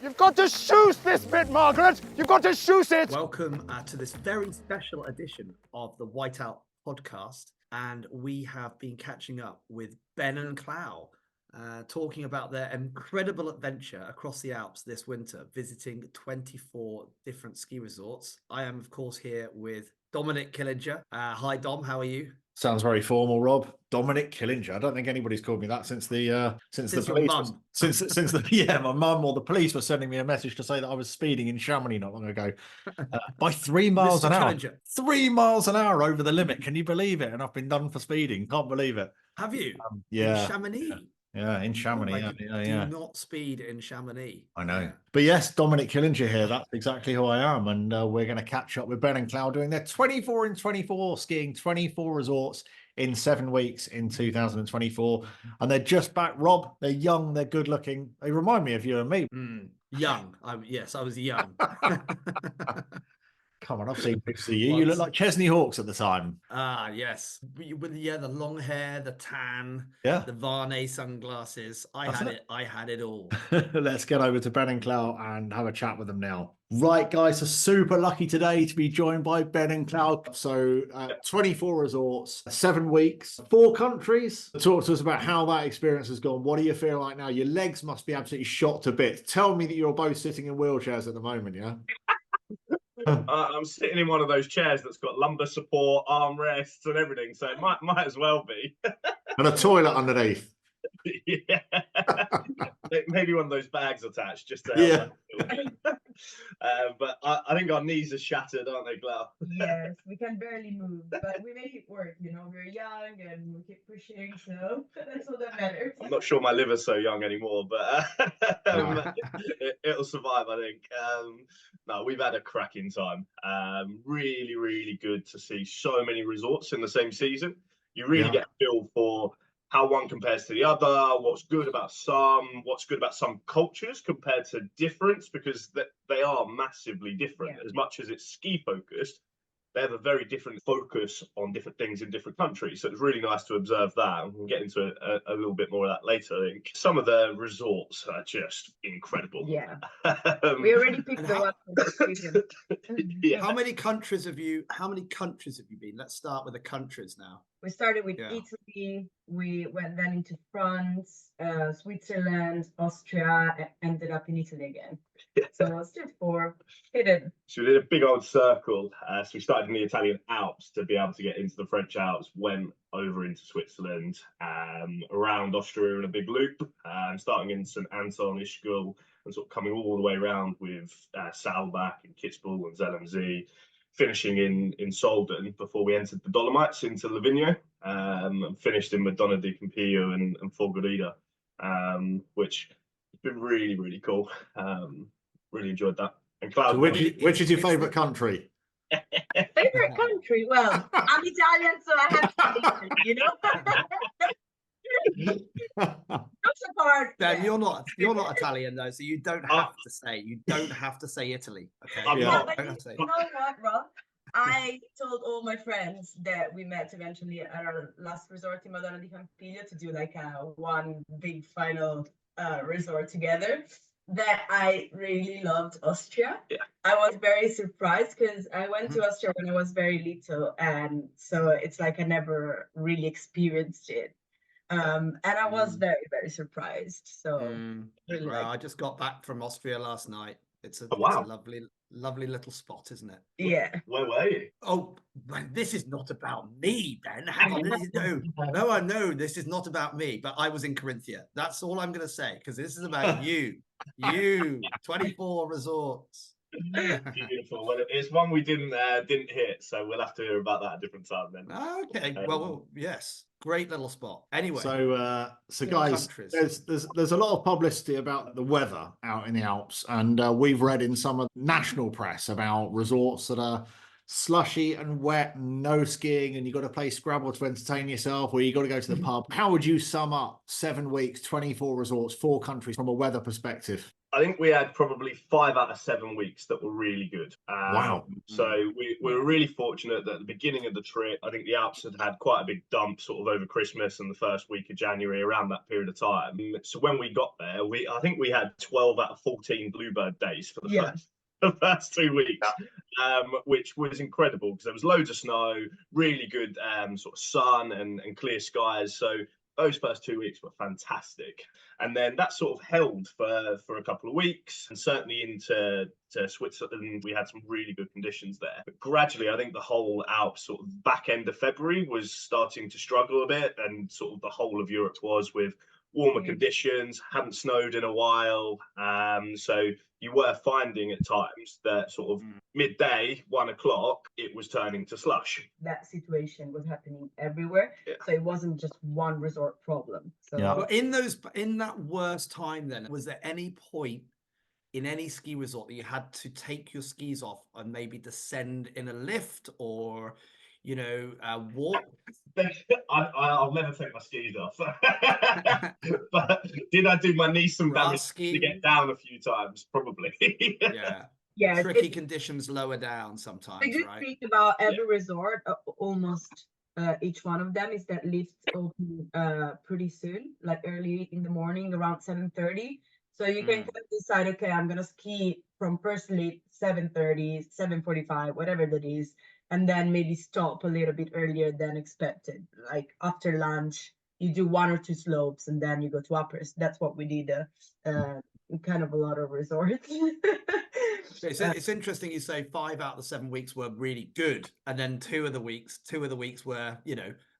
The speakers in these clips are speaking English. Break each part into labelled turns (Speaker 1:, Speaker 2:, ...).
Speaker 1: You've got to shoot this bit, Margaret. You've got to shoot it.
Speaker 2: Welcome to this very special edition of the Whiteout podcast. And we have been catching up with Ben and Clau, talking about their incredible adventure across the Alps this winter, visiting 24 different ski resorts. I am, of course, here with Dominic Killinger. Hi, Dom. How are you?
Speaker 3: Sounds very formal, Rob. Dominic Killinger. I don't think anybody's called me that since the police. Since my mum or the police were sending me a message to say that I was speeding in Chamonix not long ago by 3 miles an hour.
Speaker 2: Killinger.
Speaker 3: 3 miles an hour over the limit. Can you believe it? And I've been done for speeding. Can't believe it.
Speaker 2: Have you?
Speaker 3: Yeah.
Speaker 2: In Chamonix?
Speaker 3: Yeah, in Chamonix.
Speaker 2: Do not speed in Chamonix.
Speaker 3: I know. But yes, Dominic Killinger here. That's exactly who I am. And we're going to catch up with Ben and Clau doing their 24 in 24, skiing 24 resorts in 7 weeks in 2024. And they're just back. Rob, they're young, they're good looking. They remind me of you and me.
Speaker 2: Young. Yes, I was young.
Speaker 3: Come on, I've seen pictures of you. You look like Chesney Hawkes at the time.
Speaker 2: Ah, yes. With the long hair, the tan, the Varney sunglasses. I had it all.
Speaker 3: Let's get over to Ben and Clau and have a chat with them now. Right, guys, so super lucky today to be joined by Ben and Clau. So 24 resorts, 7 weeks, 4 countries. Talk to us about how that experience has gone. What do you feel like now? Your legs must be absolutely shot to bits. Tell me that you're both sitting in wheelchairs at the moment, yeah?
Speaker 4: I'm sitting in one of those chairs that's got lumbar support, armrests and everything, so it might as well be.
Speaker 3: And a toilet underneath.
Speaker 4: Yeah. Maybe one of those bags attached just to help. But I think our knees are shattered, aren't they, Clau?
Speaker 5: Yes, we can barely move, but we make it work. We're young and we keep pushing, so that's all that matters.
Speaker 4: I'm not sure my liver's so young anymore, but it'll survive, I think. No, we've had a cracking time. Really, really good to see so many resorts in the same season. You really get a feel for how one compares to the other, what's good about some cultures compared to difference, because they are massively different. As much as it's ski focused, they have a very different focus on different things in different countries. So it's really nice to observe that. And we'll get into a little bit more of that later, I think. Some of the resorts are just incredible.
Speaker 5: Yeah. We already picked the one for the season.
Speaker 2: How many countries have you been? Let's start with the countries now.
Speaker 5: We started with Italy. We went then into France, Switzerland, Austria, ended up in Italy again. So still 4 hidden.
Speaker 4: So we did a big old circle. So we started in the Italian Alps to be able to get into the French Alps, went over into Switzerland, around Austria in a big loop, starting in St Anton, Ischgl, and sort of coming all the way around with Saalbach and Kitzbühel and Zellamzee, finishing in Solden before we entered the Dolomites into Livigno, and finished in Madonna di Campiglio and Folgorida, which has been really, really cool. Really enjoyed that. And Clau,
Speaker 3: so which is your favourite country?
Speaker 5: Favorite country? Well, I'm Italian, so I have to say it, Not so hard.
Speaker 2: Ben, you're not Italian though, so you don't have to say Italy. Okay.
Speaker 5: You know what, Rob? I told all my friends that we met eventually at our last resort in Madonna di Campiglio to do like one big final resort together, that I really loved Austria. I was very surprised because I went to Austria when I was very little, and so it's like I never really experienced it. And I was very, very surprised. So really
Speaker 2: I just got back from Austria last night. It's a lovely little spot, isn't it?
Speaker 5: Yeah.
Speaker 4: Where were you?
Speaker 2: Oh, this is not about me, Ben. Hang on. No, this is not about me. But I was in Carinthia. That's all I'm going to say, because this is about you. 24 resorts.
Speaker 4: Beautiful. Well, it's one we didn't hit, so we'll have to hear about that at a different time then.
Speaker 2: Okay. Well, yes. Great little spot. Anyway,
Speaker 3: so guys, there's a lot of publicity about the weather out in the Alps, and we've read in some of the national press about resorts that are slushy and wet, no skiing, and you've got to play Scrabble to entertain yourself, or you've got to go to the pub. How would you sum up 7 weeks, 24 resorts, 4 countries from a weather perspective?
Speaker 4: I think we had probably 5 out of 7 weeks that were really good.
Speaker 3: Wow.
Speaker 4: So we were really fortunate that at the beginning of the trip, I think the Alps had quite a big dump sort of over Christmas and the first week of January, around that period of time. So when we got there, I think we had 12 out of 14 bluebird days for the first 2 weeks, which was incredible because there was loads of snow, really good sort of sun and clear skies. So those first 2 weeks were fantastic. And then that sort of held for a couple of weeks, and certainly into Switzerland, we had some really good conditions there. But gradually, I think the whole Alps sort of back end of February was starting to struggle a bit, and sort of the whole of Europe was, with warmer conditions, hadn't snowed in a while. So you were finding at times that sort of midday, 1 o'clock, it was turning to slush.
Speaker 5: That situation was happening everywhere.
Speaker 4: Yeah.
Speaker 5: So it wasn't just one resort problem. So
Speaker 2: Well, in that worst time, then, was there any point in any ski resort that you had to take your skis off and maybe descend in a lift, or walk?
Speaker 4: I'll never take my skis off. But did I do my knee some damage to get down a few times? Probably.
Speaker 5: Yeah,
Speaker 2: Tricky conditions lower down sometimes,
Speaker 5: the good
Speaker 2: right?
Speaker 5: thing about every resort, almost each one of them, is that lifts open pretty soon, like early in the morning, around 7:30. So you can kind of decide, okay, I'm gonna ski from firstly 7:30, 7:45, whatever that is, and then maybe stop a little bit earlier than expected. Like after lunch, you do 1 or 2 slopes, and then you go to uppers. That's what we did. In kind of a lot of resorts.
Speaker 2: It's interesting you say 5 out of the 7 weeks were really good, and then 2 of the weeks were,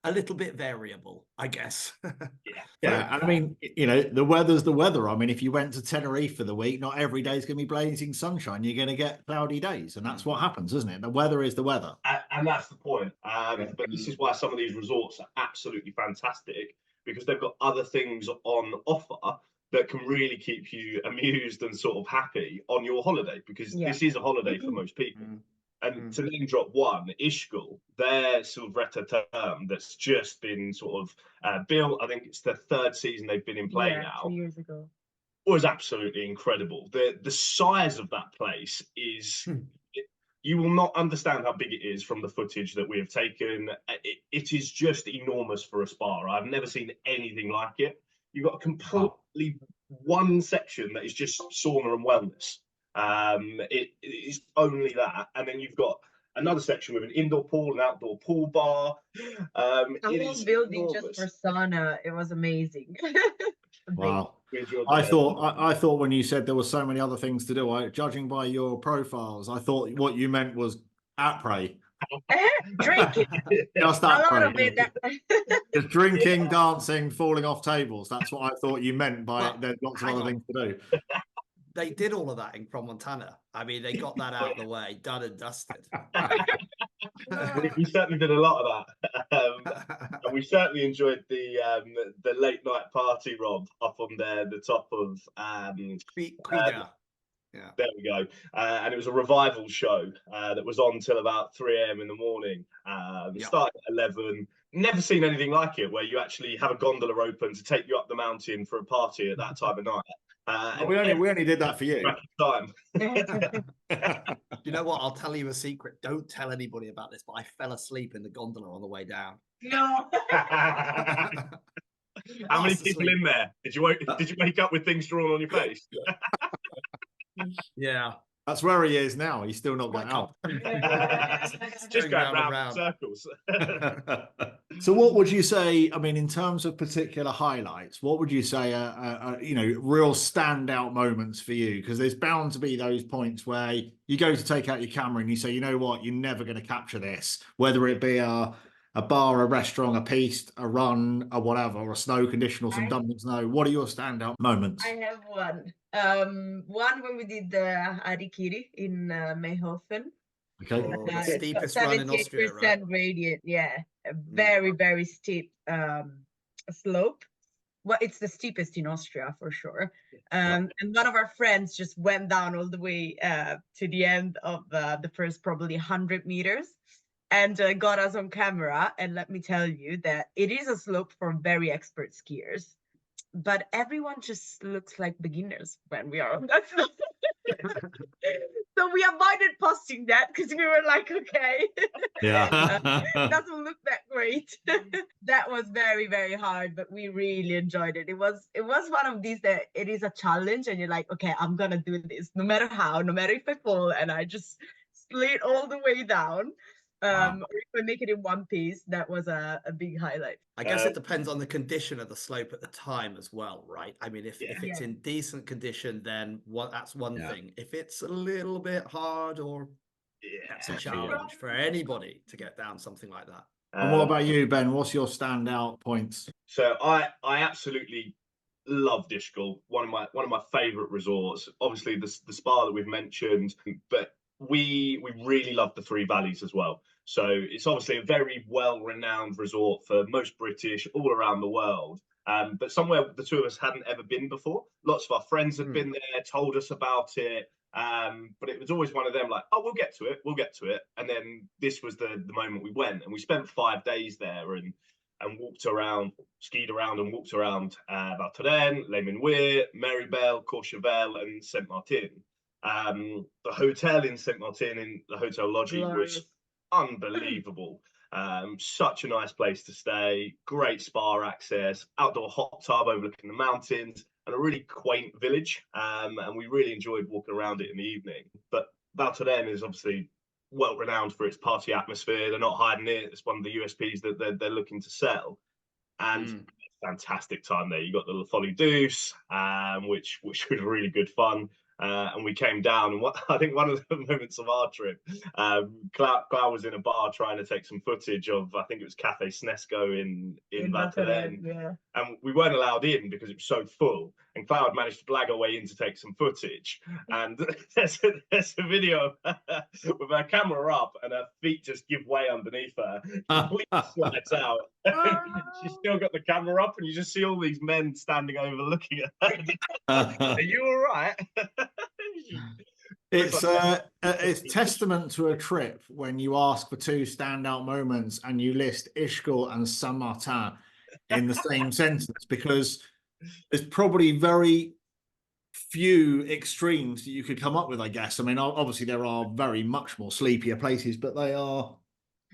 Speaker 2: a little bit variable, I guess.
Speaker 3: Yeah, and I mean, the weather's the weather. I mean, if you went to Tenerife for the week, not every day is going to be blazing sunshine. You're going to get cloudy days, and that's what happens, isn't it? The weather is the weather.
Speaker 4: And that's the point. But this is why some of these resorts are absolutely fantastic, because they've got other things on offer that can really keep you amused and sort of happy on your holiday, because this is a holiday for most people. And to name drop one, Ischgl, their Silvretta Therme that's just been sort of built, I think it's the 3rd season they've been in play now.
Speaker 5: 2 years ago.
Speaker 4: Was absolutely incredible. The size of that place is, you will not understand how big it is from the footage that we have taken. It is just enormous for a spa. I've never seen anything like it. You've got a completely one section that is just sauna and wellness. It is only that, and then you've got another section with an indoor pool, an outdoor pool bar.
Speaker 5: A whole building just for sauna. It was amazing.
Speaker 3: Wow. I thought when you said there were so many other things to do, judging by your profiles, I thought what you meant was après.
Speaker 5: Drinking.
Speaker 3: Just that.
Speaker 5: A lot of it.
Speaker 3: Just drinking, dancing, falling off tables. That's what I thought you meant by there's lots of other things to do.
Speaker 2: They did all of that in Crans-Montana. I mean, they got that out of the way, done and dusted.
Speaker 4: We certainly did a lot of that. And we certainly enjoyed the late night party, Rob, up on the top of
Speaker 2: Yeah.
Speaker 4: There we go. And it was a revival show that was on till about 3 a.m. in the morning. Started at 11. Never seen anything like it, where you actually have a gondola open to take you up the mountain for a party at that time of night.
Speaker 3: We only did that for you.
Speaker 4: Time.
Speaker 2: You know what? I'll tell you a secret. Don't tell anybody about this, but I fell asleep in the gondola on the way down.
Speaker 5: No.
Speaker 4: How many people in there? Did you wake up with things drawn on your face?
Speaker 2: Yeah.
Speaker 3: That's where he is now. He's still not going out.
Speaker 4: Just going round in circles.
Speaker 3: So what would you say, I mean, in terms of particular highlights, what would you say are real standout moments for you? Because there's bound to be those points where you go to take out your camera and you say, you know what, you're never going to capture this, whether it be a bar, a restaurant, a piste, a run, a whatever, or a snow condition or some dumping snow. What are your standout moments?
Speaker 5: I have one. One when we did the Arikiri in Mayhofen.
Speaker 3: Okay.
Speaker 2: The steepest run in Austria, right?
Speaker 5: 78% gradient, yeah. A very, very steep slope. Well, it's the steepest in Austria for sure. And one of our friends just went down all the way to the end of the first probably 100 meters and got us on camera. And let me tell you that it is a slope for very expert skiers. but everyone just looks like beginners when we are on that slope. So we avoided posting that because we were like, okay,
Speaker 3: Yeah.
Speaker 5: it doesn't look that great. That was very, very hard, but we really enjoyed it. It was one of these that it is a challenge, and you're like, okay, I'm gonna do this no matter how, no matter if I fall, and I just slid all the way down.
Speaker 3: Wow.
Speaker 5: Or if I make it in one piece, that was a big highlight.
Speaker 2: I guess it depends on the condition of the slope at the time as well, right? I mean, if it's
Speaker 5: Yeah.
Speaker 2: in decent condition, then that's one
Speaker 3: Yeah.
Speaker 2: thing. If it's a little bit hard, or that's a challenge for anybody to get down something like that.
Speaker 3: And what about you, Ben? What's your standout points?
Speaker 4: So I absolutely love Ischgl, one of my favorite resorts. Obviously the spa that we've mentioned, but we really love the three valleys as well. So it's obviously a very well-renowned resort for most British all around the world. But somewhere the two of us hadn't ever been before. Lots of our friends had been there, told us about it. But it was always one of them like, oh, we'll get to it. And then this was the moment we went, and we spent 5 days there and walked around, skied around and walked around Valtein, Les Manouilles, Meribel, Courchevel and St Martin. The hotel in St Martin, in the Hotel Logis, was unbelievable. Such a nice place to stay, great spa access, outdoor hot tub overlooking the mountains, and a really quaint village. And we really enjoyed walking around it in the evening. But Valtein is obviously well renowned for its party atmosphere. They're not hiding it. It's one of the USPs that they're looking to sell. And fantastic time there. You got the Folie Douce, which was really good fun. And we came down, and I think one of the moments of our trip, Clau was in a bar trying to take some footage of, I think it was Cafe Snesco in Valtein.
Speaker 5: Yeah.
Speaker 4: And we weren't allowed in because it was so full. And Clau had managed to blag her way in to take some footage. And there's a video with her camera up and her feet just give way underneath her. Completely slides out. She's still got the camera up, and you just see all these men standing over looking at her. Are you all right?
Speaker 3: It's testament to a trip when you ask for two standout moments and you list Ischgl and Saint Martin in the same sentence, because there's probably very few extremes that you could come up with, I guess. I mean, obviously there are very much more sleepier places, but they are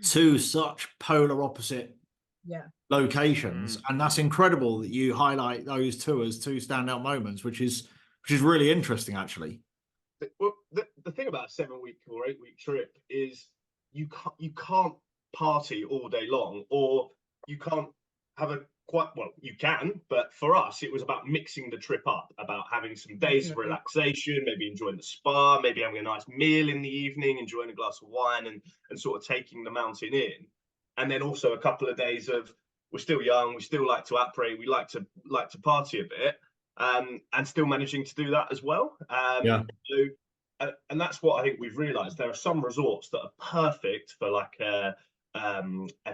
Speaker 3: two such polar opposite locations, and that's incredible that you highlight those two as two standout moments, which is really interesting, actually.
Speaker 4: Well, the thing about a 7-week or 8-week trip is you can't party all day long, or you can't have you can, but for us it was about mixing the trip up, about having some days of relaxation, maybe enjoying the spa, maybe having a nice meal in the evening, enjoying a glass of wine, and sort of taking the mountain in. And then also a couple of days of, we're still young, we still like to après, we like to party a bit, and still managing to do that as well. And that's what I think we've realized. There are some resorts that are perfect for like a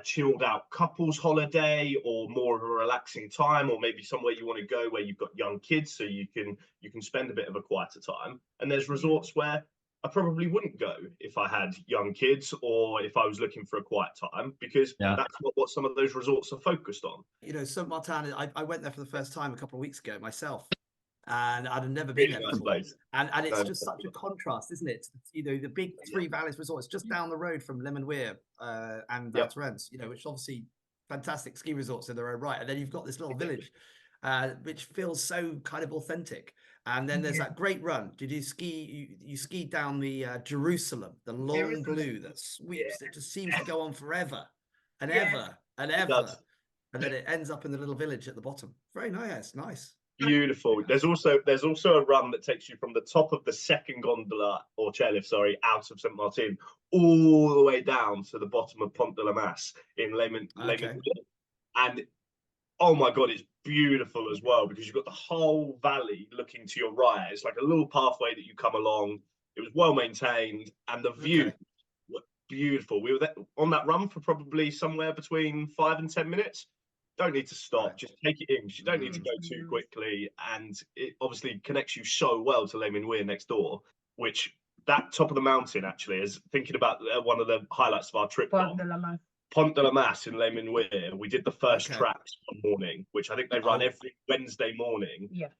Speaker 4: chilled out couples holiday, or more of a relaxing time, or maybe somewhere you want to go where you've got young kids so you can spend a bit of a quieter time. And there's resorts where I probably wouldn't go if I had young kids, or if I was looking for a quiet time, because that's what some of those resorts are focused on.
Speaker 2: You know, St Martin, I went there for the first time a couple of weeks ago myself, and I'd never been there before. And it's just such a contrast, isn't it? You know, the big Three Valleys resorts just down the road from Les Manouilles and Valtein, you know, which obviously fantastic ski resorts in their own right. And then you've got this little village, which feels so kind of authentic. And then there's that great run. Did you ski? You skied down the Jerusalem, the long blue that sweeps. It just seems to go on forever and ever and ever. And then it ends up in the little village at the bottom. Very nice.
Speaker 4: Beautiful. There's also a run that takes you from the top of the second gondola or chairlift, out of St Martin, all the way down to the bottom of Pont de la Masse in Les Manouilles. And oh my God, it's beautiful as well, because you've got the whole valley looking to your right. It's like a little pathway that you come along. It was well maintained, and the view was beautiful. We were there on that run for probably somewhere between 5 and 10 minutes. Don't need to stop, just take it in, because you don't need to go too quickly. And it obviously connects you so well to Les Manouilles next door, which that top of the mountain actually is, thinking about one of the highlights of our trip. Pont de la Masse in Les Manouilles, we did the first
Speaker 2: Okay.
Speaker 4: tracks one morning, which I think they run
Speaker 2: Oh.
Speaker 4: every Wednesday morning.
Speaker 5: Yeah.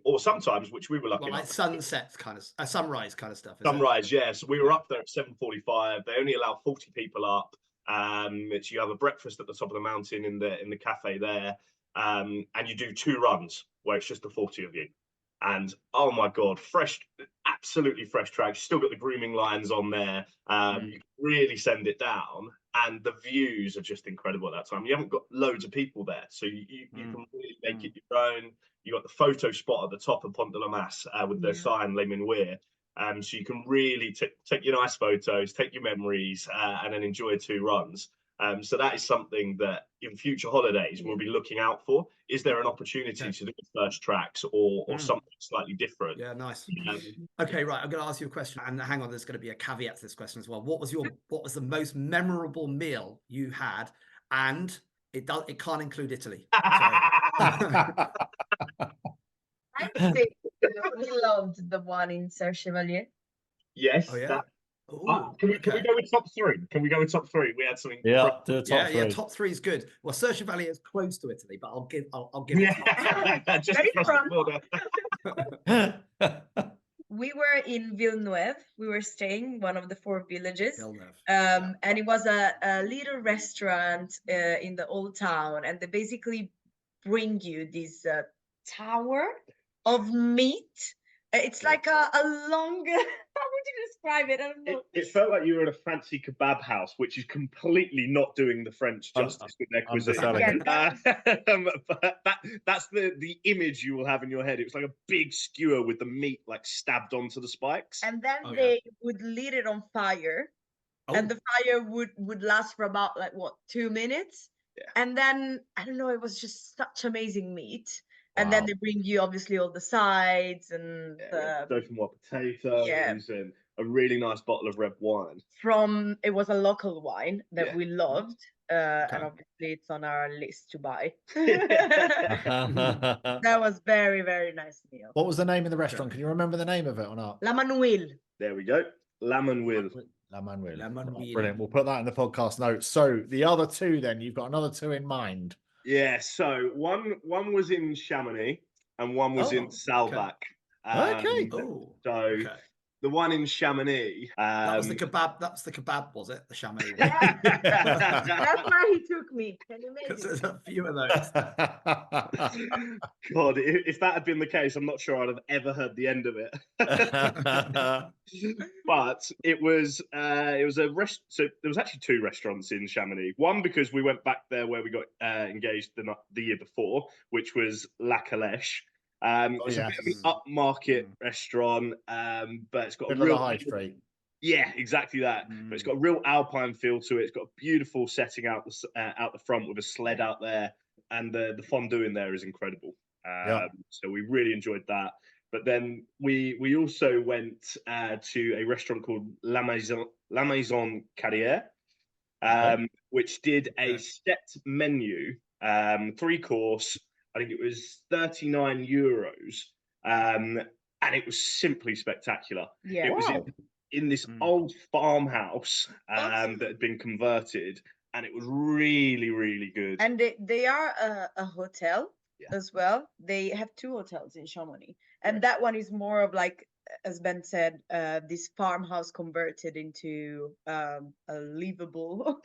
Speaker 4: Or sometimes, which we were lucky
Speaker 2: Well, like
Speaker 4: enough.
Speaker 2: sunset kind of, sunrise kind of stuff. Is
Speaker 4: Sunrise, yeah. So we were up there at 7:45. They only allow 40 people up. So you have a breakfast at the top of the mountain in the cafe there, and you do 2 runs where it's just the 40 of you. And oh my god, fresh, absolutely fresh tracks. Still got the grooming lines on there. You can really send it down, and the views are just incredible at that time. You haven't got loads of people there, so you can really make it your own. You got the photo spot at the top of Pont de la Masse with the sign Les Manouilles. So you can really take your nice photos, take your memories, and then enjoy 2 runs. So that is something that in future holidays we'll be looking out for. Is there an opportunity to do the first tracks or something slightly different?
Speaker 2: Yeah, nice. Okay, right. I'm going to ask you a question, and hang on, there's going to be a caveat to this question as well. What was the most memorable meal you had? And it can't include Italy.
Speaker 5: I think we loved the one in Serre Chevalier.
Speaker 4: Yes.
Speaker 2: Oh yeah.
Speaker 4: Can we go with top 3? Can we go with top 3? We had something.
Speaker 3: Yeah, do a top 3.
Speaker 2: Yeah, top 3 is good. Well, Serre Chevalier is close to Italy, but I'll give it to you.
Speaker 4: Just
Speaker 5: Very
Speaker 4: across the border.
Speaker 5: We were in Villeneuve. We were staying one of the 4 villages.
Speaker 2: Villeneuve.
Speaker 5: And it was a little restaurant in the old town, and they basically bring you this tower of meat. It's like a long. How would you describe it? I don't know.
Speaker 4: It felt like you were in a fancy kebab house, which is completely not doing the French justice with their cuisine. But that's the image you will have in your head. It was like a big skewer with the meat like stabbed onto the spikes.
Speaker 5: And then they would lit it on fire, and the fire would last for about 2 minutes. Yeah. And then I don't know, it was just such amazing meat. And then they bring you obviously all the sides and
Speaker 4: more potatoes and a really nice bottle of red wine.
Speaker 5: It was a local wine that we loved. And obviously it's on our list to buy. That was very, very nice meal.
Speaker 3: What was the name of the restaurant? Can you remember the name of it or not?
Speaker 5: La Manouille.
Speaker 4: There we go. La Manouille.
Speaker 3: La Manouille.
Speaker 2: La Manouille.
Speaker 3: Brilliant. We'll put that in the podcast notes. So the other 2 then, you've got another 2 in mind.
Speaker 4: Yeah, so one was in Chamonix and one was in Salbach.
Speaker 3: Okay.
Speaker 4: The one in Chamonix.
Speaker 2: That was the kebab, was it? The Chamonix.
Speaker 5: That's where he took me. Can you imagine?
Speaker 2: There's a few of those.
Speaker 4: God, if that had been the case, I'm not sure I'd have ever heard the end of it. But it was so there was actually 2 restaurants in Chamonix. One because we went back there where we got engaged the year before, which was La Caleche. It's a bit of an upmarket restaurant, but it's got a real
Speaker 3: high street.
Speaker 4: Yeah, exactly that. But it's got a real Alpine feel to it. It's got a beautiful setting out the front with a sled out there, and the fondue in there is incredible. So we really enjoyed that. But then we also went to a restaurant called La Maison Carrière, which did a set menu, 3-course. I think it was 39 euros, and it was simply spectacular.
Speaker 5: Yeah.
Speaker 4: It was in this old farmhouse that had been converted, and it was really, really good.
Speaker 5: And they are a hotel as well. They have 2 hotels in Chamonix, and that one is more of as Ben said, this farmhouse converted into a livable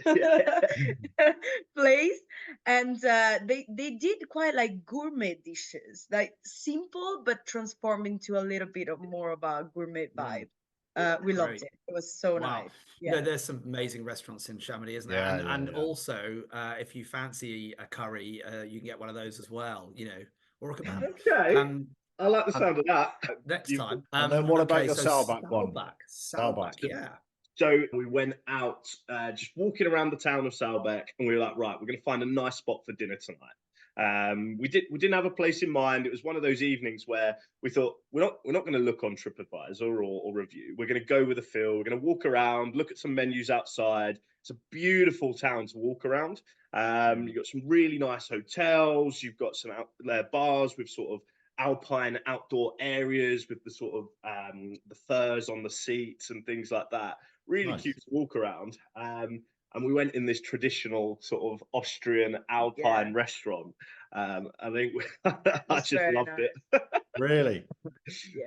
Speaker 5: place. And they did quite gourmet dishes, simple but transformed into a little bit more of a gourmet vibe. We loved it. It was so nice.
Speaker 2: Yeah, there's some amazing restaurants in Chamonix, isn't there? And also, if you fancy a curry, you can get one of those as well, or a kebab.
Speaker 4: Okay. I like the sound of that.
Speaker 2: Next time.
Speaker 3: And then what about the Salbach one?
Speaker 2: Salbach, yeah.
Speaker 4: So we went out just walking around the town of Salbach, and we were like, right, we're going to find a nice spot for dinner tonight. We didn't have a place in mind. It was one of those evenings where we thought we're not going to look on TripAdvisor or review. We're going to go with the feel. We're going to walk around, look at some menus outside. It's a beautiful town to walk around. You've got some really nice hotels. You've got some bars with sort of Alpine outdoor areas with the sort of the furs on the seats and things like that. Really cute to walk around. And and we went in this traditional sort of Austrian Alpine restaurant. I think I just loved it.
Speaker 3: Really?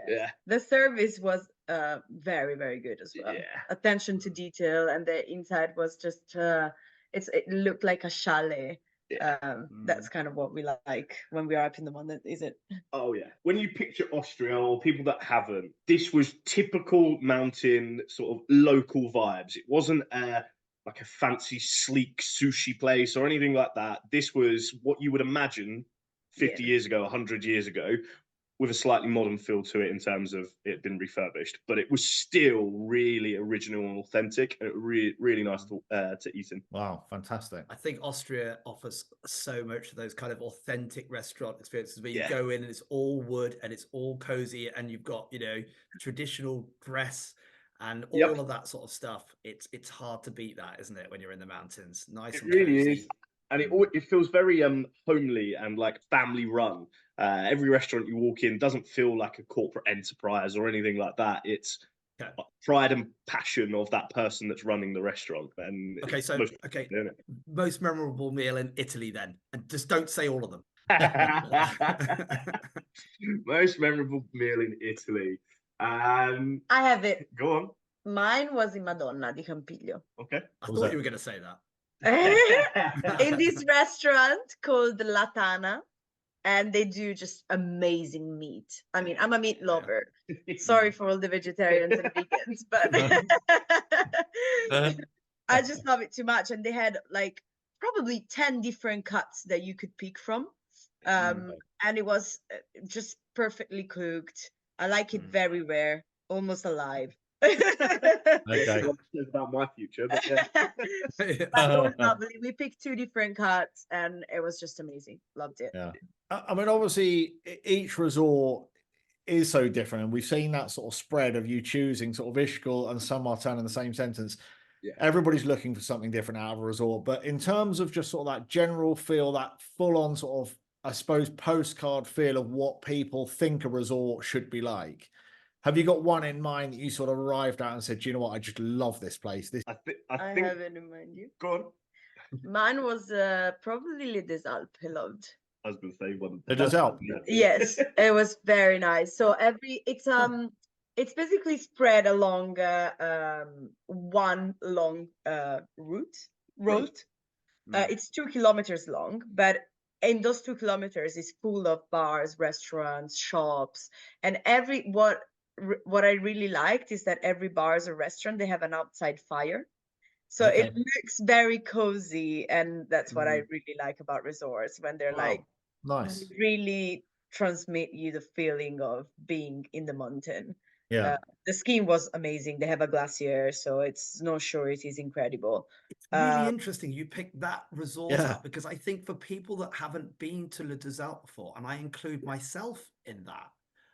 Speaker 4: Yeah.
Speaker 5: The service was very, very good as well.
Speaker 4: Yeah.
Speaker 5: Attention to detail, and the inside was just it looked like a chalet.
Speaker 4: Yeah.
Speaker 5: That's kind of what we like when we are up in the mountain, is it?
Speaker 4: Oh yeah. When you picture Austria, or people that haven't, this was typical mountain sort of local vibes. It wasn't like a fancy, sleek sushi place or anything like that. This was what you would imagine 50 years ago, 100 years ago, with a slightly modern feel to it in terms of it been refurbished, but it was still really original and authentic, and really nice to eat in.
Speaker 3: Wow, fantastic.
Speaker 2: I think Austria offers so much of those kind of authentic restaurant experiences where you go in and it's all wood and it's all cozy, and you've got, you know, traditional dress and all of that sort of stuff. It's hard to beat that, isn't it, when you're in the mountains? Nice. It really is.
Speaker 4: And it feels very homely and like family run. Every restaurant you walk in doesn't feel like a corporate enterprise or anything like that. It's pride and passion of that person that's running the restaurant. And
Speaker 2: most memorable meal in Italy then, and just don't say all of them.
Speaker 4: Most memorable meal in Italy.
Speaker 5: I have it.
Speaker 4: Go on.
Speaker 5: Mine was in Madonna di Campiglio.
Speaker 4: Okay.
Speaker 2: I thought you were going to say that.
Speaker 5: In this restaurant called La Tana, and they do just amazing meat. I mean, I'm a meat lover. Sorry for all the vegetarians and vegans, but I just love it too much. And they had like probably 10 different cuts that you could pick from. And it was just perfectly cooked. I like it very rare, almost alive.
Speaker 4: Okay. About my future, but
Speaker 5: It was lovely. We picked 2 different cuts, and it was just amazing. Loved it.
Speaker 3: Yeah, I mean, obviously, each resort is so different, and we've seen that sort of spread of you choosing sort of Ischgl and St Martin in the same sentence. Yeah, everybody's looking for something different out of a resort, but in terms of just sort of that general feel, that full-on sort of, I suppose, postcard feel of what people think a resort should be like. Have you got one in mind that you sort of arrived at and said, you know what, I just love this place? I
Speaker 5: think have it in mind. You
Speaker 4: go on.
Speaker 5: Mine was probably Les Des Alpes. I loved.
Speaker 4: I was going to say one.
Speaker 3: Les Des Alpes.
Speaker 5: Yes, it was very nice. So it's basically spread along one long road. It's 2 kilometers long, but in those 2 kilometers is full of bars, restaurants, shops, and what I really liked is that every bar or restaurant, they have an outside fire. So it looks very cozy. And that's what I really like about resorts, when they're
Speaker 3: nice,
Speaker 5: really transmit you the feeling of being in the mountain.
Speaker 3: Yeah.
Speaker 5: The skiing was amazing. They have a glacier, so it's no sure it is incredible.
Speaker 2: It's really interesting you picked that resort up, because I think for people that haven't been to Les Deux Alpes before, and I include myself in that.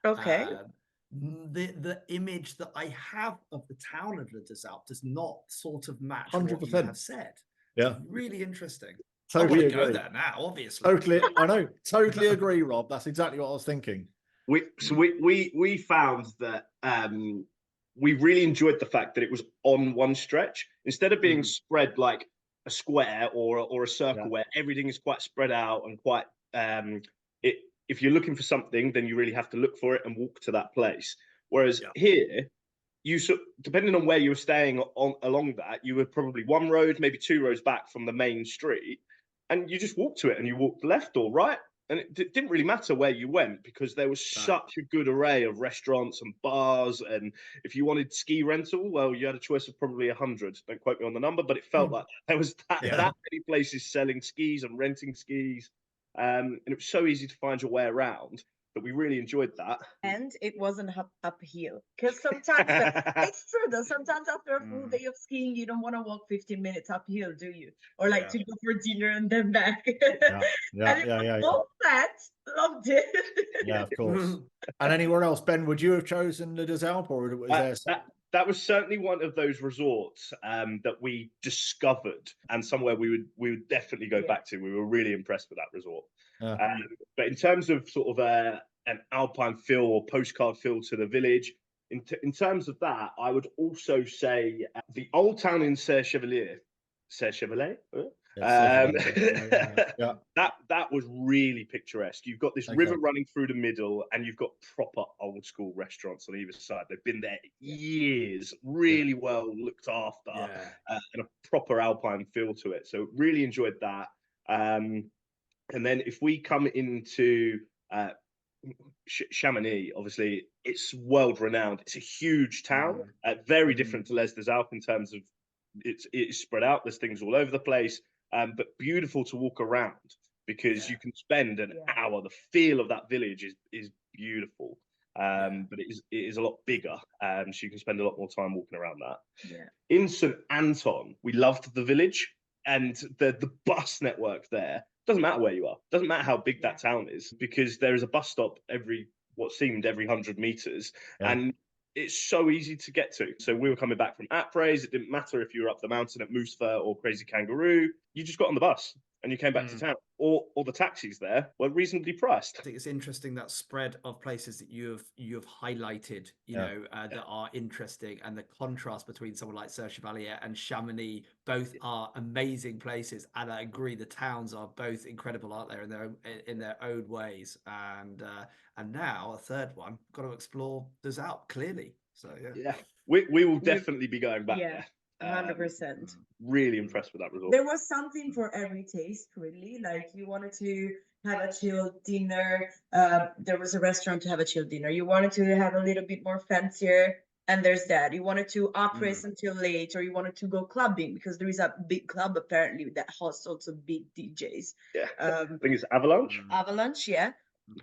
Speaker 5: Okay.
Speaker 2: The image that I have of the town of Les Deux Alpes does not sort of match
Speaker 3: 100%.
Speaker 2: what you have said.
Speaker 3: Yeah.
Speaker 2: It's really interesting.
Speaker 3: Totally
Speaker 2: I want to go there now, obviously.
Speaker 3: Totally, I know. Totally agree, Rob. That's exactly what I was thinking.
Speaker 4: We found that we really enjoyed the fact that it was on one stretch instead of being spread like a square or a circle where everything is quite spread out and quite if you're looking for something, then you really have to look for it and walk to that place. Whereas here, depending on where you were staying along that, you were probably 1 road, maybe 2 roads back from the main street, and you just walked to it and you walked left or right. And it didn't really matter where you went, because there was such a good array of restaurants and bars. And if you wanted ski rental, well, you had a choice of probably 100. Don't quote me on the number, but it felt like there was that many places selling skis and renting skis. And it was so easy to find your way around that we really enjoyed that.
Speaker 5: And it wasn't uphill, because sometimes it's true though. Sometimes after a full day of skiing, you don't want to walk 15 minutes uphill, do you? Or like to go for dinner and then back. All that, loved it.
Speaker 3: Yeah, of course. And anywhere else, Ben? Would you have chosen Les Deux Alpes, or was there?
Speaker 4: That was certainly one of those resorts that we discovered, and somewhere we would definitely go back to. We were really impressed with that resort. But in terms of sort of an alpine feel or postcard feel to the village, in terms of that, I would also say the old town in Serre Chevalier. Serre Chevalier.
Speaker 3: Yeah, yeah.
Speaker 4: That was really picturesque. You've got this
Speaker 3: Okay.
Speaker 4: river running through the middle, and you've got proper old school restaurants on either side. They've been there years, really well looked after, and a proper alpine feel to it. So really enjoyed that. And then if we come into Chamonix, obviously it's world renowned. It's a huge town, very different to Les des Alpes in terms of it's spread out. There's things all over the place. But beautiful to walk around because you can spend an hour. The feel of that village is beautiful, but it is a lot bigger, so you can spend a lot more time walking around that. In St Anton, we loved the village and the bus network there. Doesn't matter where you are, doesn't matter how big that town is, because there is a bus stop every 100 meters, and it's so easy to get to. So we were coming back from Apres. It didn't matter if you were up the mountain at Moosfer or Crazy Kangaroo. You just got on the bus and you came back to town. Or the taxis there were reasonably priced.
Speaker 2: I think it's interesting that spread of places that you have highlighted, you know, that are interesting, and the contrast between someone like Serre Chevalier and Chamonix. Both are amazing places, and I agree the towns are both incredible, aren't they, in their own ways. And now a third one, got to explore des Alpes clearly. So
Speaker 4: we will definitely be going back there.
Speaker 5: 100%.
Speaker 4: Really impressed with that resort.
Speaker 5: There was something for every taste, really. Like, you wanted to have a chill dinner. There was a restaurant to have a chill dinner. You wanted to have a little bit more fancier, and there's that. You wanted to operate until late, or you wanted to go clubbing, because there is a big club apparently that hosts also big DJs.
Speaker 4: I think it's Avalanche.
Speaker 5: Avalanche,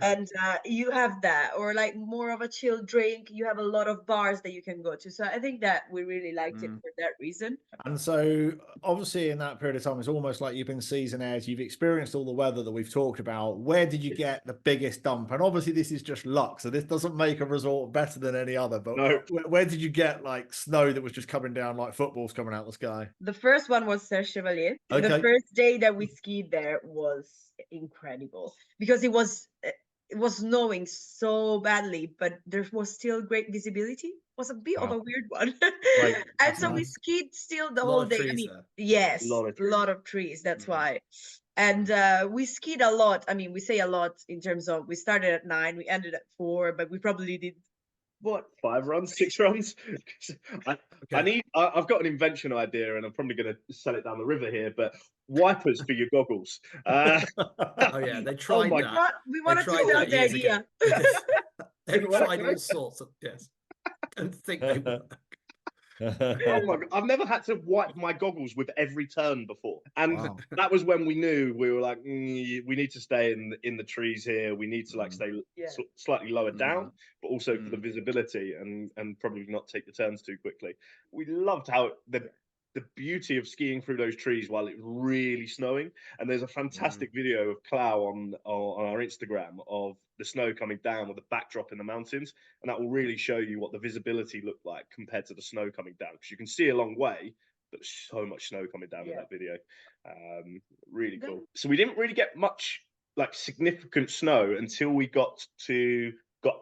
Speaker 5: and you have that, or like more of a chill drink. You have a lot of bars that you can go to. So I think that we really liked it for that reason.
Speaker 3: And so obviously in that period of time, it's almost like you've been season airs, you've experienced all the weather that we've talked about. Where did you get the biggest dump? And obviously this is just luck, so this doesn't make a resort better than any other, but where did you get like snow that was just coming down like footballs coming out the sky?
Speaker 5: The first one was Serre Chevalier. The first day that we skied there was incredible, because it was snowing so badly, but there was still great visibility. It was a bit of a weird one. And so we skied still the whole day. I mean, yes, a lot of trees. That's why. And we skied a lot. I mean, we say a lot in terms of, we started at 9, we ended at 4, but we probably did
Speaker 4: 5 runs, 6 runs. I've got an invention idea, and I'm probably going to sell it down the river here, but wipers for your goggles.
Speaker 2: They tried that.
Speaker 5: We want to sell the idea.
Speaker 2: They've tried all sorts of and think they work.
Speaker 4: Oh my God. I've never had to wipe my goggles with every turn before, and that was when we knew, we were like, we need to stay in the trees here. We need to stay slightly lower down, but also for the visibility, and probably not take the turns too quickly. We loved how the beauty of skiing through those trees while it's really snowing. And there's a fantastic video of Clau on our Instagram of the snow coming down with the backdrop in the mountains, and that will really show you what the visibility looked like compared to the snow coming down, because you can see a long way, but there's so much snow coming down in that video. Really cool. So we didn't really get much like significant snow until we got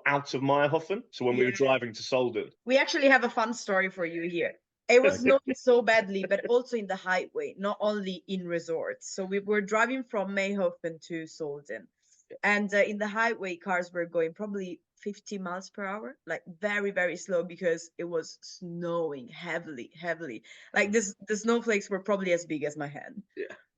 Speaker 4: out of Meyerhofen. So when we were driving to Solden.
Speaker 5: We actually have a fun story for you here. It was snowing so badly, but also in the highway, not only in resorts. So we were driving from Meyerhofen to Solden, and in the highway, cars were going probably 50 miles per hour, like very, very slow, because it was snowing heavily. Like the snowflakes were probably as big as my hand.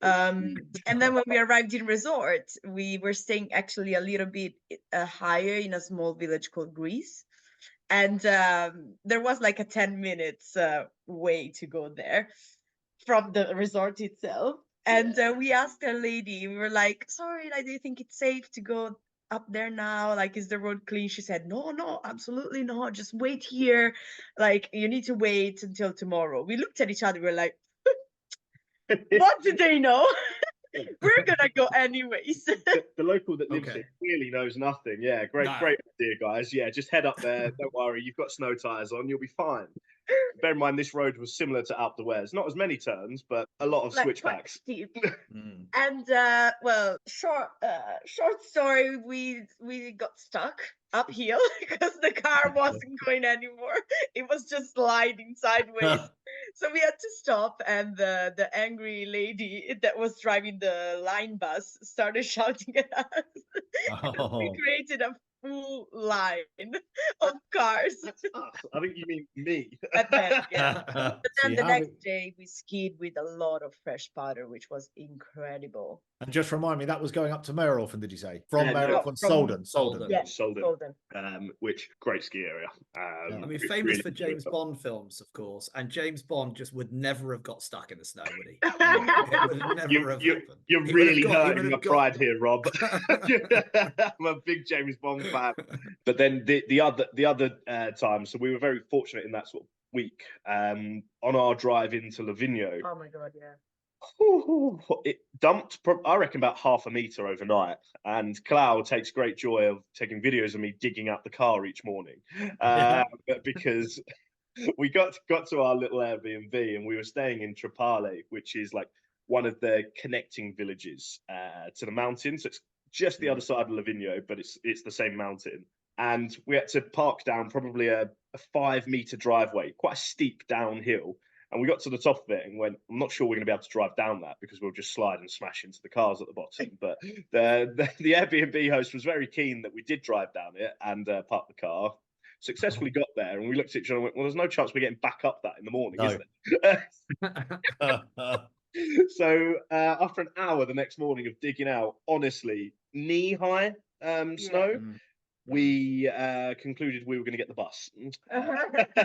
Speaker 5: And then when we arrived in resort, we were staying actually a little bit higher in a small village called Greece. And there was like a 10 minutes way to go there from the resort itself. And we asked a lady, we were like, sorry, do you think it's safe to go up there now? Like, is the road clean? She said, no, absolutely not. Just wait here. Like, you need to wait until tomorrow. We looked at each other, we were like, what do they know? We're gonna go anyways.
Speaker 4: The local that lives here really knows nothing. Yeah, great idea, guys. Yeah, just head up there. Don't worry, you've got snow tires on. You'll be fine. Bear in mind, this road was similar to Alpe d'Huez. Not as many turns, but a lot of switchbacks.
Speaker 5: And well, short story. We got stuck uphill because the car wasn't going anymore. It was just sliding sideways. So we had to stop, and the angry lady that was driving the line bus started shouting at us.
Speaker 3: Oh.
Speaker 5: We created a full line of cars.
Speaker 4: That's us. I think you mean me.
Speaker 5: At then, yeah. But
Speaker 3: So
Speaker 5: then
Speaker 3: you
Speaker 5: the
Speaker 3: have
Speaker 5: next
Speaker 3: it-
Speaker 5: day we skied with a lot of fresh powder, which was incredible.
Speaker 3: And just remind me, that was going up to Meyerhofen, did you say? From
Speaker 4: Yeah, no,
Speaker 3: Meyerhofen,
Speaker 5: from-
Speaker 3: Solden.
Speaker 5: Yeah,
Speaker 4: Solden.
Speaker 5: Solden.
Speaker 4: Which great ski area.
Speaker 3: Yeah.
Speaker 2: I mean,
Speaker 4: we
Speaker 2: famous
Speaker 4: really
Speaker 2: for
Speaker 4: enjoyed
Speaker 2: James
Speaker 4: that.
Speaker 2: Bond films, of course, and James Bond just would never have got stuck in the snow, would he?
Speaker 5: Yeah.
Speaker 2: It would never have happened.
Speaker 4: You're
Speaker 2: He would have
Speaker 4: really
Speaker 2: got- he
Speaker 4: hurting
Speaker 2: would
Speaker 4: my
Speaker 2: have got-
Speaker 4: pride here, Rob. I'm a big James Bond fan. But then the other time, so we were very fortunate in that sort of week. On our drive into Livigno,
Speaker 5: Oh my god, yeah.
Speaker 4: it dumped, I reckon, about half a meter overnight. And Clau takes great joy of taking videos of me digging out the car each morning, because we got to our little Airbnb and we were staying in Trapale, which is like one of the connecting villages to the mountain. So it's just the other side of Livigno, but it's the same mountain. And we had to park down probably a 5-meter driveway, quite a steep downhill. And we got to the top of it and went, I'm not sure we're going to be able to drive down that because we'll just slide and smash into the cars at the bottom. But the Airbnb host was very keen that we did drive down it and park the car. Successfully got there, and we looked at each other and went, well, there's no chance we're getting back up that in the morning, is there? So after an hour the next morning of digging out, honestly, knee-high snow, we concluded we were going to get the bus.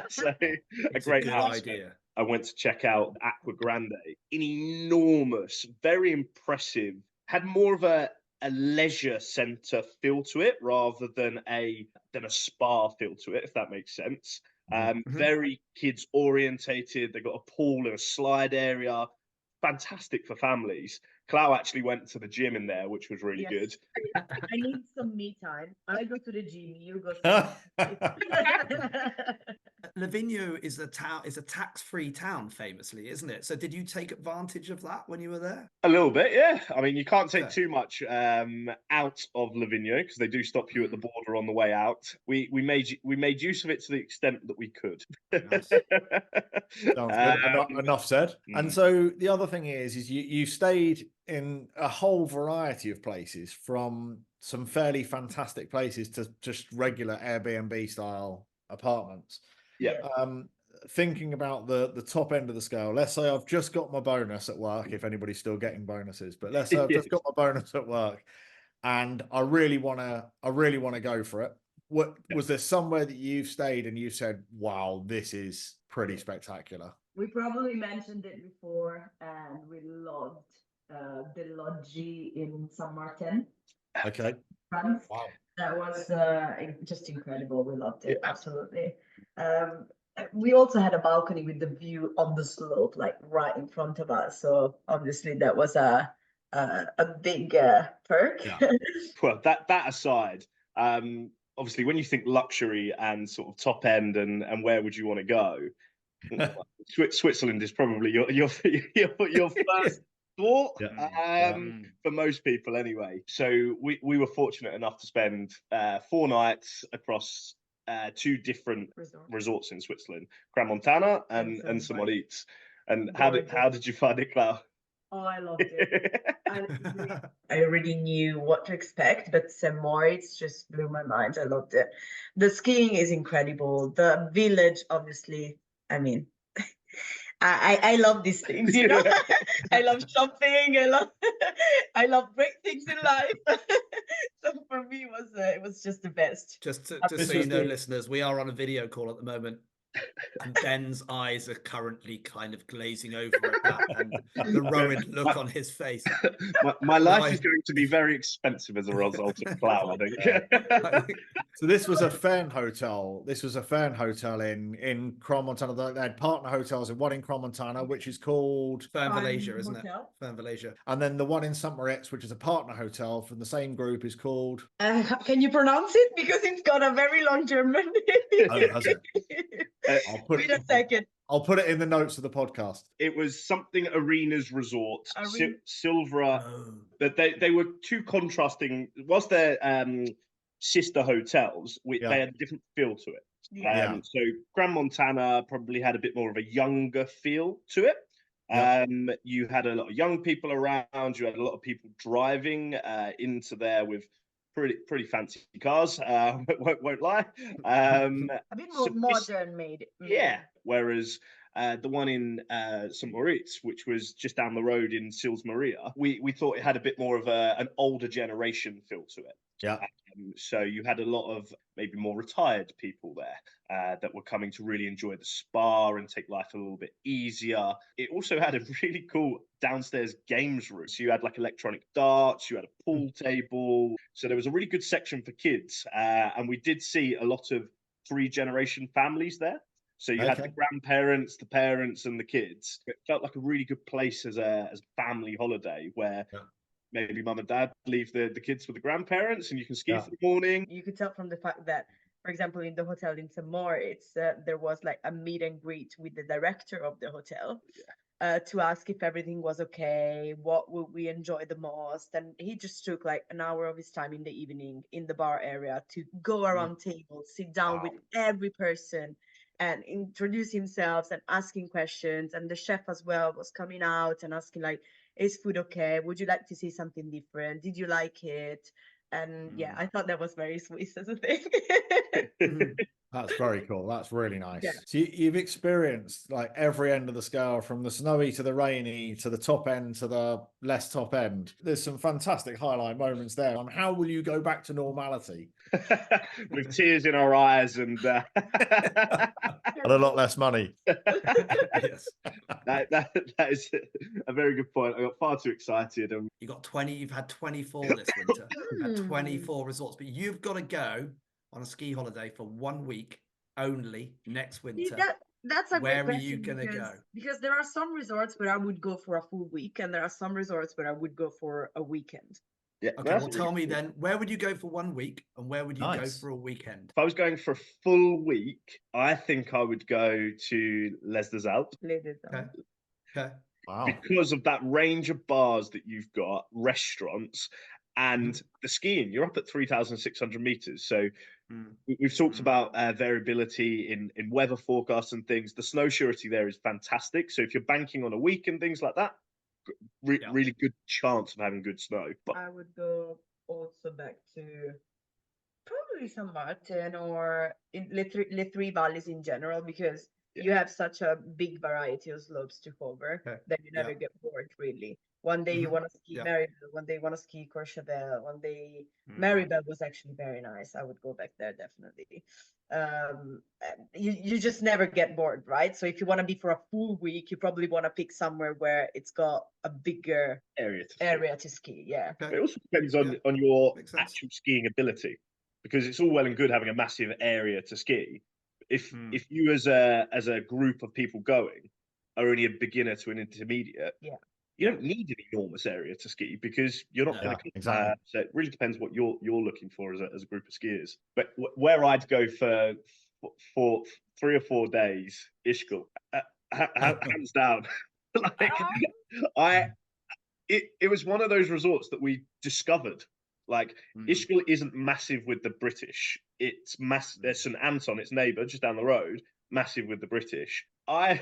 Speaker 4: So a great
Speaker 2: good
Speaker 4: house.
Speaker 2: idea.
Speaker 4: I went to check out Aqua Grande, an enormous, very impressive, had more of a leisure centre feel to it rather than a spa feel to it, if that makes sense. Very kids orientated. They got a pool and a slide area. Fantastic for families. Clau actually went to the gym in there, which was really good.
Speaker 5: I need some me time. I go to the gym. You go. To
Speaker 2: Livigno is a tax-free town, famously, isn't it? So did you take advantage of that when you were there?
Speaker 4: A little bit, yeah. I mean, you can't take
Speaker 2: Yeah.
Speaker 4: too much out of Livigno because they do stop you at the border on the way out. We made use of it to the extent that we could.
Speaker 2: Nice.
Speaker 3: Sounds good. Enough said. And so the other thing is you stayed in a whole variety of places, from some fairly fantastic places to just regular Airbnb style apartments.
Speaker 4: Yeah.
Speaker 3: Thinking about the top end of the scale, let's say I've just got my bonus at work, if anybody's still getting bonuses, but let's say I've just got my bonus at work and I really want to go for it. What was there somewhere that you've stayed and you said, wow, this is pretty spectacular?
Speaker 5: We probably mentioned it before, and we loved the Logis in St Martin,
Speaker 3: Okay.
Speaker 5: France.
Speaker 3: Wow.
Speaker 5: That was just incredible. We loved it, absolutely. We also had a balcony with the view on the slope, like right in front of us. So obviously that was a big perk.
Speaker 3: Yeah.
Speaker 4: Well, that aside, obviously when you think luxury and sort of top end and where would you want to go, Switzerland is probably your first thought, for most people anyway. So we were fortunate enough to spend 4 nights across 2 different resorts in Switzerland, Crans-Montana and St Moritz. And how did you find it, Clau?
Speaker 5: Oh, I loved it. I already knew what to expect, but St. Moritz just blew my mind. I loved it. The skiing is incredible. The village, obviously, I mean, I love these things, you know. I love shopping. I love great things in life. So for me, it was just the best.
Speaker 2: Just so you know, listeners, we are on a video call at the moment, and Ben's eyes are currently kind of glazing over at that, and the worried look on his face.
Speaker 4: My life is going to be very expensive as a result of Clau, I think.
Speaker 3: So this was a Faern hotel. This was a Faern hotel in Crans-Montana. They had partner hotels, and one in Crans-Montana, which is called
Speaker 2: Faern Valaisia, isn't it?
Speaker 5: Hotel.
Speaker 2: Faern Valaisia.
Speaker 3: And then the one in St. Moritz, which is a partner hotel from the same group, is called.
Speaker 5: Can you pronounce it? Because it's got a very long German name.
Speaker 3: Oh, has it?
Speaker 5: Wait a second.
Speaker 3: I'll put it in the notes of the podcast.
Speaker 4: It was something Arenas Resort, Silvretta.
Speaker 2: Oh.
Speaker 4: But they were 2 contrasting. Was there sister hotels? They had a different feel to it.
Speaker 5: Yeah.
Speaker 4: So Grand Montana probably had a bit more of a younger feel to it.
Speaker 3: Yeah.
Speaker 4: You had a lot of young people around. You had a lot of people driving into there with pretty fancy cars. Won't lie.
Speaker 5: A bit more
Speaker 4: Sophist-
Speaker 5: modern made.
Speaker 4: yeah. Whereas the one in St Moritz, which was just down the road in Sils Maria, we thought it had a bit more of an older generation feel to it.
Speaker 3: Yeah.
Speaker 4: So you had a lot of maybe more retired people there that were coming to really enjoy the spa and take life a little bit easier. It also had a really cool downstairs games room. So you had like electronic darts, you had a pool table. So there was a really good section for kids. And we did see a lot of 3-generation families there. So you had the grandparents, the parents, and the kids. It felt like a really good place as a family holiday where maybe mum and dad leave the kids with the grandparents and you can ski for the morning.
Speaker 5: You could tell from the fact that, for example, in the hotel in St. Moritz, there was like a meet and greet with the director of the hotel to ask if everything was okay, what would we enjoy the most. And he just took like an hour of his time in the evening in the bar area to go around tables, sit down with every person and introduce himself and asking questions. And the chef as well was coming out and asking like, is food okay? Would you like to see something different? Did you like it? And yeah, I thought that was very Swiss as a thing.
Speaker 3: That's very cool. That's really nice.
Speaker 5: Yeah.
Speaker 3: So you've experienced like every end of the scale, from the snowy to the rainy to the top end to the less top end. There's some fantastic highlight moments there. How will you go back to normality?
Speaker 4: With tears in our eyes and
Speaker 3: And a lot less money.
Speaker 2: Yes.
Speaker 4: that is a very good point. I got far too excited. And
Speaker 2: You've had 24 this winter. You've had 24 resorts, but you've got to go on a ski holiday for 1 week only next winter.
Speaker 5: That's a
Speaker 2: Where
Speaker 5: great
Speaker 2: are you
Speaker 5: question
Speaker 2: gonna
Speaker 5: because,
Speaker 2: go?
Speaker 5: because there are some resorts where I would go for a full week, and there are some resorts where I would go for a weekend.
Speaker 4: yeah,
Speaker 2: Okay, well, tell me then, where would you go for 1 week and where would you go for a weekend?
Speaker 4: If I was going for a full week, I think I would go to Les des Alpes.
Speaker 2: Okay.
Speaker 3: Wow.
Speaker 4: Because of that range of bars that you've got, restaurants, and the skiing. You're up at 3,600 meters. So we've talked about variability in weather forecasts and things. The snow surety there is fantastic. So if you're banking on a week and things like that, really good chance of having good snow. But
Speaker 5: I would go also back to probably St. Martin or in Le Three Valleys in general, because you have such a big variety of slopes to cover that you never get bored, really. One day you want to ski Maribel, one day you want to ski Courchevel, one day Maribel was actually very nice. I would go back there definitely. You just never get bored, right? So if you want to be for a full week, you probably want to pick somewhere where it's got a bigger area to ski. Yeah.
Speaker 4: it also depends on your actual skiing ability, because it's all well and good having a massive area to ski. If you as a group of people going are only a beginner to an intermediate, you don't need an enormous area to ski because you're not going to
Speaker 3: exactly.
Speaker 4: So it really depends what you're looking for as a group of skiers. But where I'd go for 3 or 4 days, Ischgl, hands down. It was one of those resorts that we discovered. Like Ischgl isn't massive with the British. It's massive. There's St Anton, its neighbour, just down the road, massive with the British. I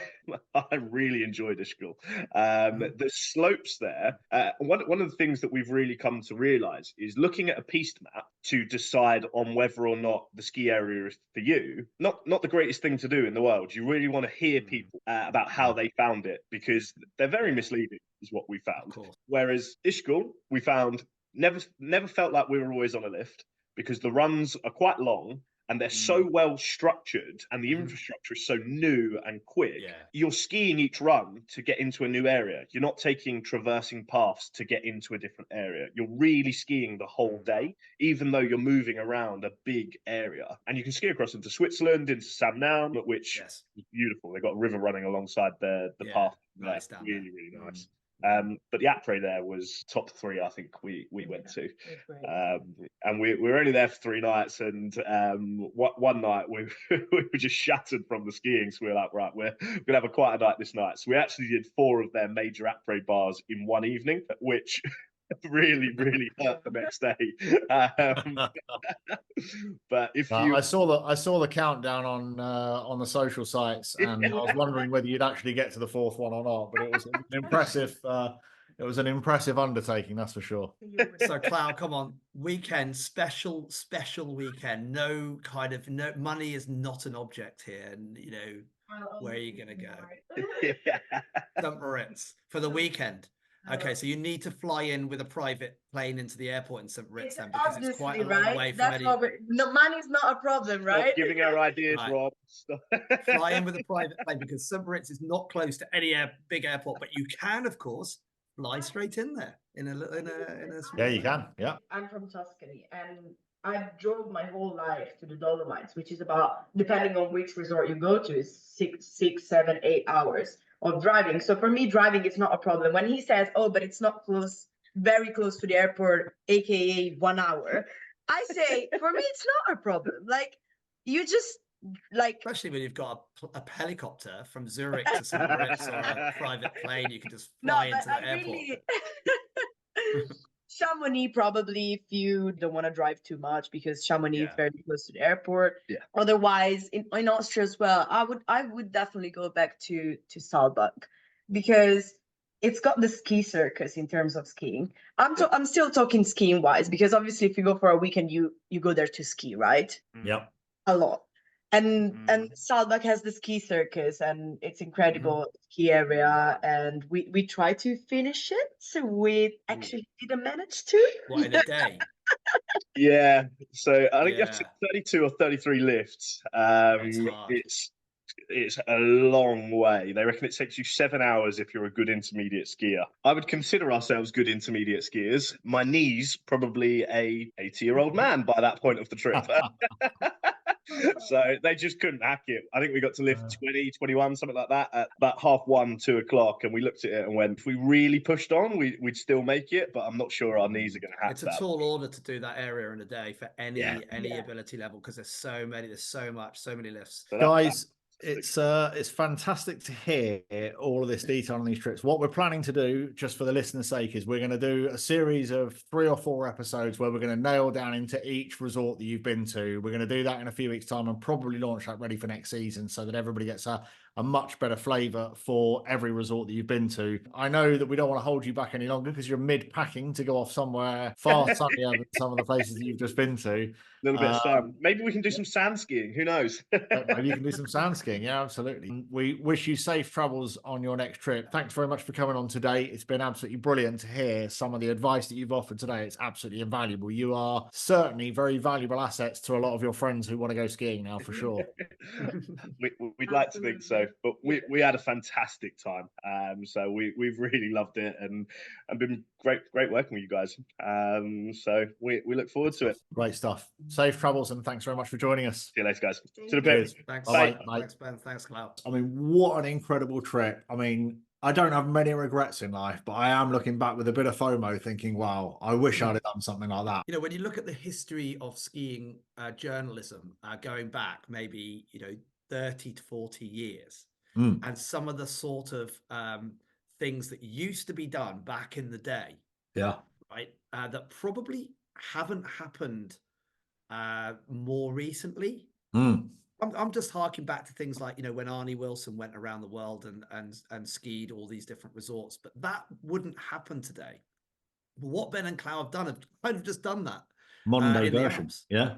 Speaker 4: really enjoyed Ischgl. The slopes there. One of the things that we've really come to realise is looking at a piste map to decide on whether or not the ski area is for you. Not the greatest thing to do in the world. You really want to hear people about how they found it, because they're very misleading, is what we found. Whereas Ischgl, we found never felt like we were always on a lift, because the runs are quite long and they're so well structured and the infrastructure is so new and quick. You're skiing each run to get into a new area. You're not taking traversing paths to get into a different area. You're really skiing the whole day, even though you're moving around a big area. And you can ski across into Switzerland, into Samnaun, which is beautiful. They've got a river running alongside the path.
Speaker 2: Nice down there.
Speaker 4: Really nice. But the après there was top 3, I think we went to, and we were only there for 3 nights. And one night we were just shattered from the skiing, so we were like, right, we're gonna have quite a night this night. So we actually did 4 of their major après bars in one evening, which really, really hurt the next day. But if you,
Speaker 3: I saw the countdown on the social sites, and I was wondering whether you'd actually get to the fourth one or not. But it was an impressive. It was an impressive undertaking, that's for sure.
Speaker 2: So Clau, come on, weekend, special weekend. No money is not an object here, and you know where are you gonna go? St. Moritz for the weekend. Okay, so you need to fly in with a private plane into the airport in St. Moritz then, because it's quite a long way from any.
Speaker 5: No, money's not a problem, right?
Speaker 4: Stop giving her ideas,
Speaker 2: Right.
Speaker 4: Rob.
Speaker 2: Fly in with a private plane because St. Moritz is not close to any big airport, but you can, of course, fly straight in there in a
Speaker 3: Yeah, you can. Yeah.
Speaker 5: I'm from Tuscany, and I drove my whole life to the Dolomites, which is about, depending on which resort you go to, is 6, 7, 8 hours of driving. So for me, driving is not a problem. When he says, "Oh, but it's not close, very close to the airport, aka 1 hour," I say, for me, it's not a problem. Like, you just
Speaker 2: especially when you've got a helicopter from Zurich to St. Moritz or a private plane, you can just
Speaker 5: no,
Speaker 2: fly
Speaker 5: but
Speaker 2: into the
Speaker 5: I
Speaker 2: airport.
Speaker 5: really Chamonix, probably, if you don't want to drive too much, because Chamonix is very close to the airport.
Speaker 4: Yeah.
Speaker 5: Otherwise, in Austria as well, I would definitely go back to Saalbach, because it's got the ski circus in terms of skiing. I'm still talking skiing wise, because obviously if you go for a weekend, you go there to ski, right?
Speaker 3: Yep.
Speaker 5: A lot. And Saalbach has the ski circus, and it's incredible ski area, and we tried to finish it, so we actually didn't manage to.
Speaker 2: What, in a day?
Speaker 4: Yeah, so I think you have to 32 or 33 lifts.
Speaker 2: It's hard.
Speaker 4: It's a long way. They reckon it takes you 7 hours if you're a good intermediate skier. I would consider ourselves good intermediate skiers. My knee's probably a 80-year-old man by that point of the trip. So they just couldn't hack it. I think we got to lift 20, 21, something like that, at about 1:30, 2 o'clock, and we looked at it and went, if we really pushed on, we'd still make it, but I'm not sure our knees are going to hack
Speaker 2: It's a
Speaker 4: that.
Speaker 2: tall order to do that area in a day for any
Speaker 5: Yeah.
Speaker 2: ability level, because there's so many lifts.
Speaker 4: So
Speaker 3: Guys, it's fantastic to hear all of this detail on these trips. What we're planning to do, just for the listener's sake, is we're going to do a series of 3 or 4 episodes where we're going to nail down into each resort that you've been to. We're going to do that in a few weeks' time and probably launch that ready for next season, so that everybody gets a much better flavour for every resort that you've been to. I know that we don't want to hold you back any longer, because you're mid-packing to go off somewhere far sunnier than some of the places that you've just been to.
Speaker 4: a little bit of sun. Maybe we can do some sand skiing. Who knows?
Speaker 3: Maybe you can do some sand skiing. Yeah, absolutely. We wish you safe travels on your next trip. Thanks very much for coming on today. It's been absolutely brilliant to hear some of the advice that you've offered today. It's absolutely invaluable. You are certainly very valuable assets to a lot of your friends who want to go skiing now, for sure.
Speaker 4: We'd like to think so, but we had a fantastic time. So we've really loved it, and been great working with you guys. So we look forward to it.
Speaker 3: Great stuff. Safe travels, and thanks very much for joining us.
Speaker 4: See you later, guys. To the bit.
Speaker 2: Thanks.
Speaker 3: Bye.
Speaker 2: Thanks, Ben. Thanks, Clau.
Speaker 3: I mean, what an incredible trip. I mean, I don't have many regrets in life, but I am looking back with a bit of FOMO, thinking, wow, I wish I'd have done something like that.
Speaker 2: You know, when you look at the history of skiing journalism, going back maybe 30 to 40 years, and some of the sort of things that used to be done back in the day, right, that probably haven't happened more recently. I'm just harking back to things like, when Arnie Wilson went around the world and skied all these different resorts, but that wouldn't happen today. But what Ben and Clau have done have kind of just done that.
Speaker 3: Modern day
Speaker 2: in the
Speaker 3: version.
Speaker 2: Alps.
Speaker 3: Yeah.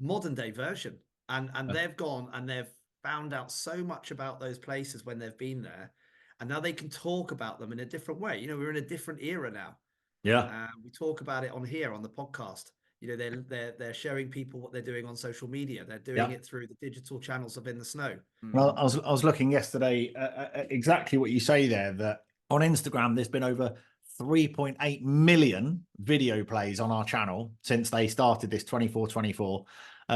Speaker 2: Modern day version. And they've gone and they've found out so much about those places when they've been there. And now they can talk about them in a different way. We're in a different era now.
Speaker 3: Yeah.
Speaker 2: We talk about it on here on the podcast. They're showing people what they're doing on social media. They're doing it through the digital channels of In the Snow.
Speaker 3: Well, I was looking yesterday at exactly what you say there, that on Instagram there's been over 3.8 million video plays on our channel since they started this 24/24,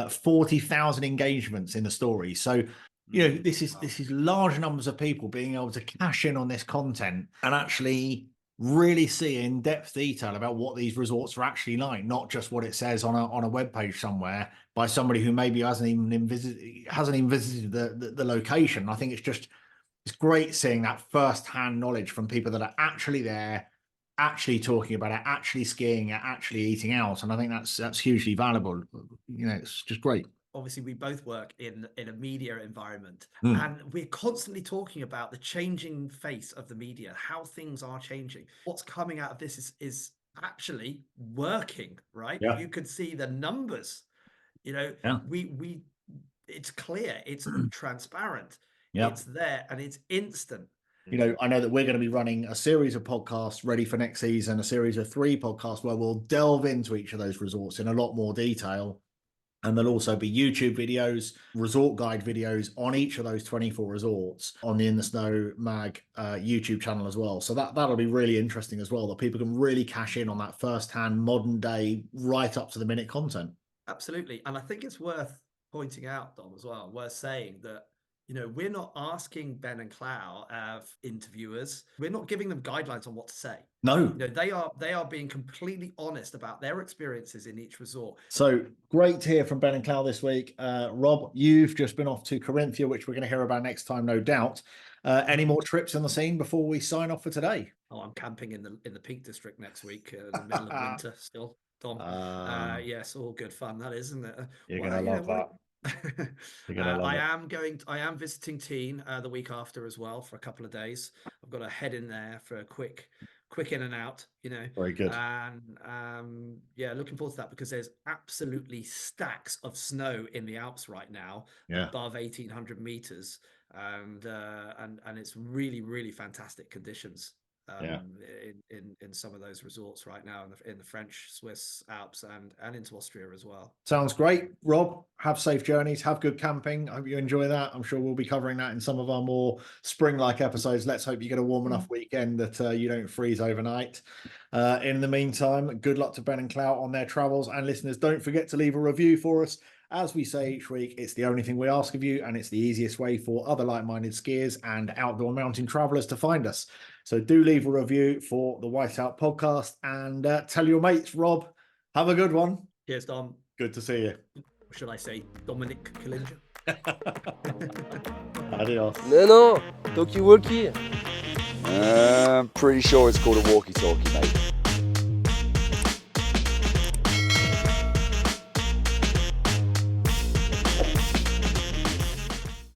Speaker 3: 40,000 engagements in the story. So this is large numbers of people being able to cash in on this content and actually really see in depth detail about what these resorts are actually like, not just what it says on a web page somewhere by somebody who maybe hasn't even visited the location. I think it's great seeing that first-hand knowledge from people that are actually there, actually talking about it, actually skiing it, actually eating out. And I think that's hugely valuable. You know, it's just great.
Speaker 2: Obviously, we both work in a media environment,
Speaker 3: Mm.
Speaker 2: and we're constantly talking about the changing face of the media, how things are changing. What's coming out of this is actually working, right?
Speaker 3: Yeah.
Speaker 2: You could see the numbers. You know,
Speaker 3: Yeah.
Speaker 2: we it's clear, it's transparent,
Speaker 3: Yeah.
Speaker 2: it's there, and it's instant.
Speaker 3: You know, I know that we're going to be running a series of podcasts ready for next season, a series of 3 podcasts where we'll delve into each of those resorts in a lot more detail. And there'll also be YouTube videos, resort guide videos on each of those 24 resorts on the In the Snow Mag YouTube channel as well. So that'll be really interesting as well, that people can really cash in on that first-hand, modern day, right up to the minute content.
Speaker 2: Absolutely. And I think it's worth pointing out, Dom, as well, worth saying that, you know, we're not asking Ben and Clau, interviewers, we're not giving them guidelines on what to say.
Speaker 3: No.
Speaker 2: You know, they are being completely honest about their experiences in each resort.
Speaker 3: So great to hear from Ben and Clau this week. Rob, you've just been off to Corinthia, which we're going to hear about next time, no doubt. Any more trips in the scene before we sign off for today?
Speaker 2: Oh, I'm camping in the Peak District next week, in the middle of winter still, Dom. Yes, all good fun, that is, isn't it?
Speaker 3: You're going to love that.
Speaker 2: I am visiting Teen the week after as well for a couple of days. I've got to head in there for a quick in and out, you know.
Speaker 3: Very good.
Speaker 2: And yeah, looking forward to that, because there's absolutely stacks of snow in the Alps right now, above 1,800 meters, and it's really, really fantastic conditions. In some of those resorts right now in the French, Swiss Alps and into Austria as well.
Speaker 3: Sounds great. Rob, have safe journeys, have good camping. I hope you enjoy that. I'm sure we'll be covering that in some of our more spring-like episodes. Let's hope you get a warm enough weekend that you don't freeze overnight. In the meantime, good luck to Ben and Clau on their travels, and listeners, don't forget to leave a review for us. As we say each week, it's the only thing we ask of you, and it's the easiest way for other like-minded skiers and outdoor mountain travelers to find us. So do leave a review for the White Alp podcast, and tell your mates. Rob, have a good one.
Speaker 2: Cheers, Dom.
Speaker 3: Good to see you.
Speaker 2: Should I say Dominic Caleche?
Speaker 3: Adios.
Speaker 6: No, talkie-walkie. I'm pretty sure it's called a walkie-talkie, mate.